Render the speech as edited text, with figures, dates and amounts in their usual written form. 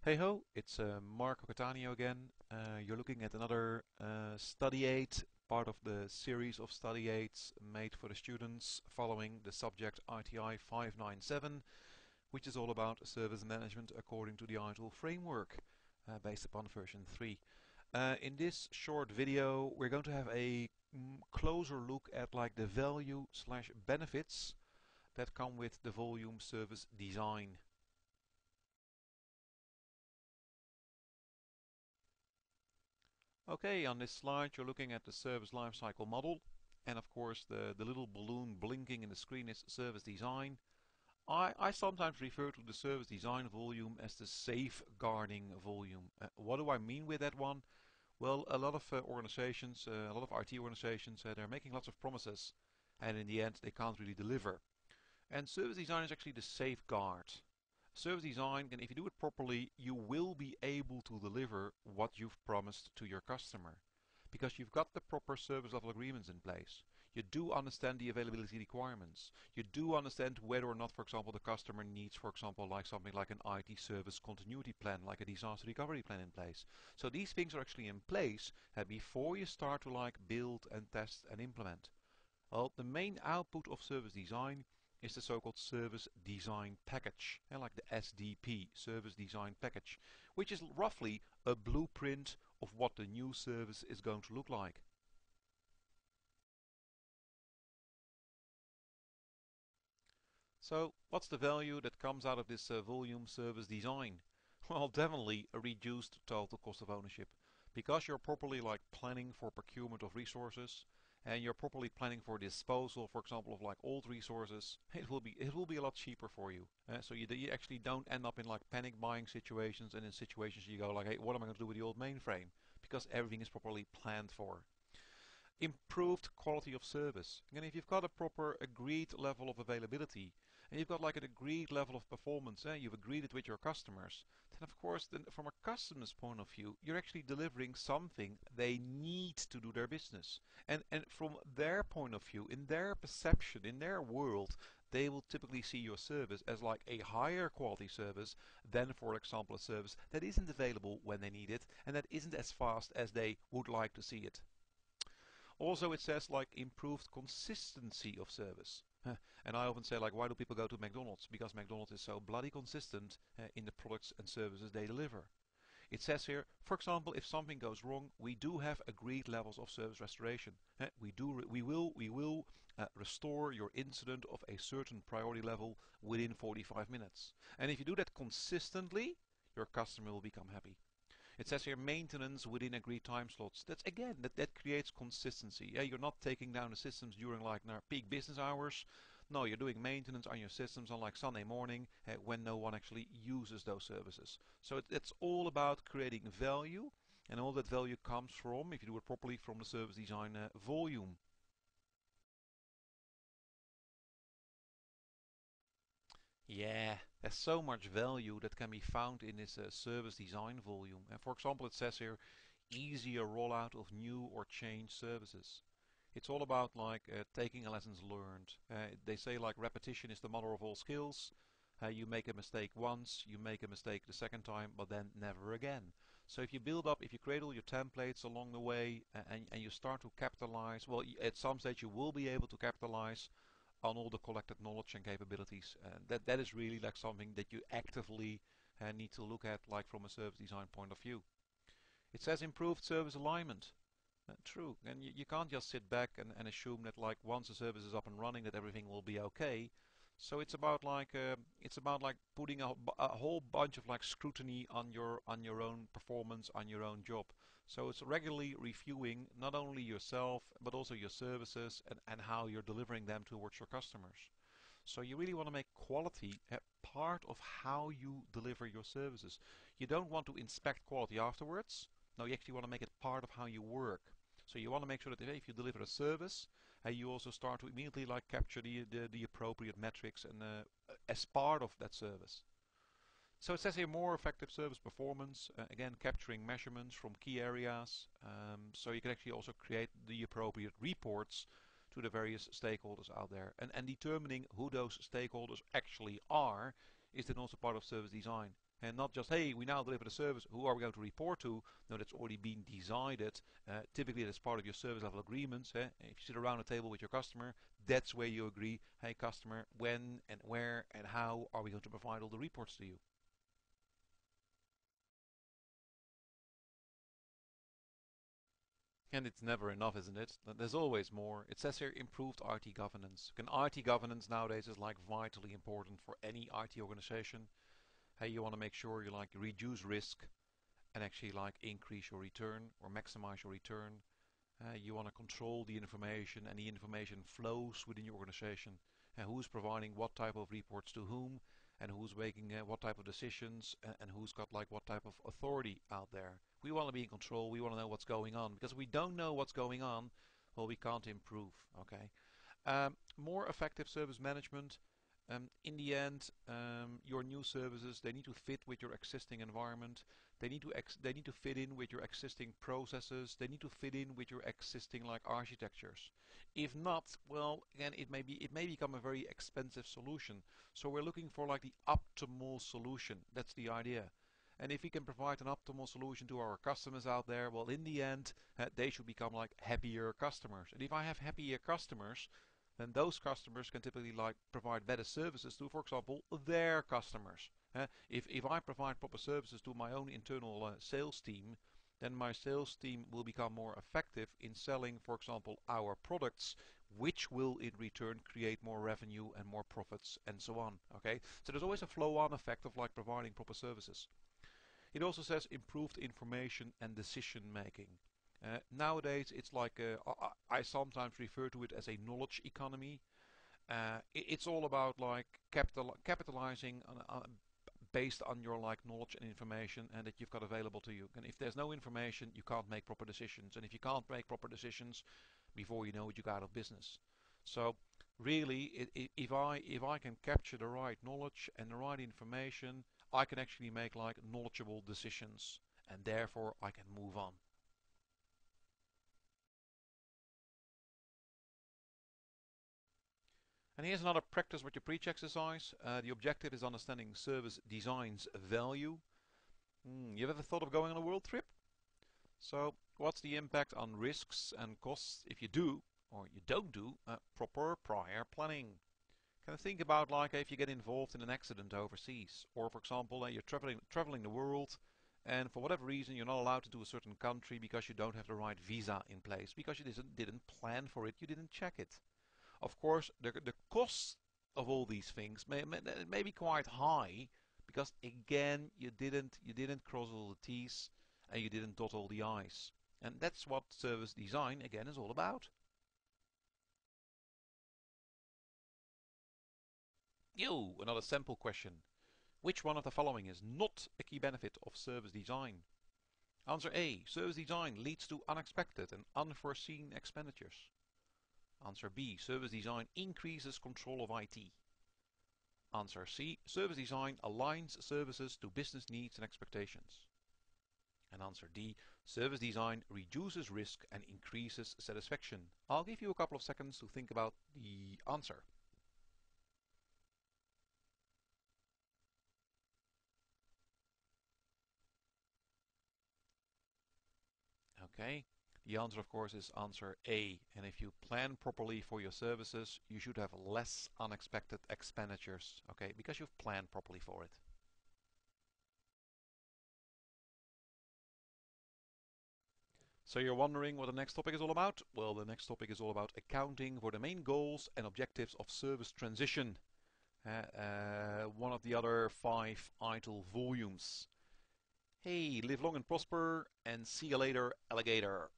Hey ho, it's Marco Catania again. You're looking at another study aid, part of the series of study aids made for the students following the subject ITI 597, which is all about service management according to the ITIL framework, based upon version 3. In this short video, we're going to have a closer look at like the value slash benefits that come with the volume service design. Okay, on this slide you're looking at the service lifecycle model, and of course the little balloon blinking in the screen is service design. I sometimes refer to the service design volume as the safeguarding volume. What do I mean with that one? Well, a lot of organizations, a lot of IT organizations, they're making lots of promises, and in the end they can't really deliver. And service design is actually the safeguard. Service design, and if you do it properly, you will be able to deliver what you've promised to your customer. Because you've got the proper service level agreements in place. You do understand the availability requirements. You do understand whether or not, for example, the customer needs, for example, like something like an IT service continuity plan, like a disaster recovery plan in place. So these things are actually in place before you start to like build and test and implement. Well, the main output of service design is the so-called service design package, like the SDP, service design package, which is roughly a blueprint of what the new service is going to look like. So, what's the value that comes out of this volume service design? Well, definitely a reduced total cost of ownership. Because you're properly like planning for procurement of resources, and you're properly planning for disposal, for example, of like old resources, it will be a lot cheaper for you. So you actually don't end up in like panic buying situations, and in situations you go like, hey, what am I going to do with the old mainframe? Because everything is properly planned for. Improved quality of service. And if you've got a proper agreed level of availability, and you've got like an agreed level of performance, you've agreed it with your customers, then of course, then from a customer's point of view, you're actually delivering something they need to do their business. And from their point of view, in their perception, in their world, they will typically see your service as like a higher quality service than, for example, a service that isn't available when they need it and that isn't as fast as they would like to see it. Also, it says like improved consistency of service. And I often say like, why do people go to McDonald's? Because McDonald's is so bloody consistent in the products and services they deliver. It says here, for example, if something goes wrong, we do have agreed levels of service restoration. We will restore your incident of a certain priority level within 45 minutes. And if you do that consistently, your customer will become happy. It says here maintenance within agreed time slots. That's again, that creates consistency. Yeah, you're not taking down the systems during like peak business hours. No, you're doing maintenance on your systems on like Sunday morning when no one actually uses those services. So it's all about creating value, and all that value comes from, if you do it properly, from the service design volume. Yeah, there's so much value that can be found in this service design volume. And for example, it says here easier rollout of new or changed services. It's all about like taking lessons learned. They say like repetition is the mother of all skills. You make a mistake once, you make a mistake the second time, but then never again. So if you build up, if you create all your templates along the way, and you start to capitalize, well, at some stage you will be able to capitalize on all the collected knowledge and capabilities. That is really like something that you actively need to look at, like from a service design point of view. It says improved service alignment. True, and you can't just sit back and assume that like once the service is up and running that everything will be okay. So it's about like putting a whole bunch of like scrutiny on your own performance, on your own job. So it's regularly reviewing not only yourself but also your services and how you're delivering them towards your customers. So you really want to make quality a part of how you deliver your services. You don't want to inspect quality afterwards. No, you actually want to make it part of how you work. So you want to make sure that if you deliver a service, you also start to immediately like capture the appropriate metrics and as part of that service. So it says here more effective service performance, again capturing measurements from key areas, so you can actually also create the appropriate reports to the various stakeholders out there. And determining who those stakeholders actually are is then also part of service design. And not just, hey, we now deliver the service, who are we going to report to? No, that's already been decided. Typically, that's part of your service level agreements. If you sit around a table with your customer, that's where you agree, hey, customer, when and where and how are we going to provide all the reports to you? And it's never enough, isn't it? There's always more. It says here improved IT governance. And IT governance nowadays is like vitally important for any IT organization. Hey, you want to make sure you like reduce risk and actually like increase your return or maximize your return. You want to control the information and the information flows within your organization. Who's providing what type of reports to whom, and who's making what type of decisions, and who's got like what type of authority out there. We want to be in control. We want to know what's going on, because if we don't know what's going on, well, we can't improve. Okay. More effective service management. In the end, your new services, they need to fit with your existing environment. They need to fit in with your existing processes. They need to fit in with your existing like architectures. If not, well, again, it may become a very expensive solution. So we're looking for like the optimal solution. That's the idea. And if we can provide an optimal solution to our customers out there, well, in the end, they should become like happier customers. And if I have happier customers, then those customers can typically like provide better services to, for example, their customers. If I provide proper services to my own internal sales team, then my sales team will become more effective in selling, for example, our products, which will in return create more revenue and more profits and so on. Okay, so there's always a flow-on effect of like providing proper services. It also says improved information and decision making. Nowadays, it's like I sometimes refer to it as a knowledge economy. It's all about like capitalizing based on your like knowledge and information and that you've got available to you. And if there's no information, you can't make proper decisions. And if you can't make proper decisions, before you know it, you go out of business. So really, if I can capture the right knowledge and the right information, I can actually make like knowledgeable decisions, and therefore I can move on. And here's another practice what you preach exercise. The objective is understanding service design's value. You've ever thought of going on a world trip? So what's the impact on risks and costs if you do or you don't do proper prior planning? Kind of think about like if you get involved in an accident overseas, or for example, you're traveling the world, and for whatever reason you're not allowed to do a certain country because you don't have the right visa in place, because you didn't plan for it, you didn't check it. Of course, the cost of all these things may be quite high, because again you didn't cross all the T's and you didn't dot all the I's, and that's what service design again is all about. Yo, another sample question. Which one of the following is not a key benefit of service design? Answer A. Service design leads to unexpected and unforeseen expenditures. Answer B. Service design increases control of IT. Answer C. Service design aligns services to business needs and expectations. And answer D. Service design reduces risk and increases satisfaction. I'll give you a couple of seconds to think about the answer. Okay, the answer of course is answer A. And if you plan properly for your services, you should have less unexpected expenditures, okay, because you've planned properly for it. So you're wondering what the next topic is all about? Well, the next topic is all about accounting for the main goals and objectives of service transition. One of the other 5 ITIL volumes. Hey, live long and prosper, and see you later, alligator.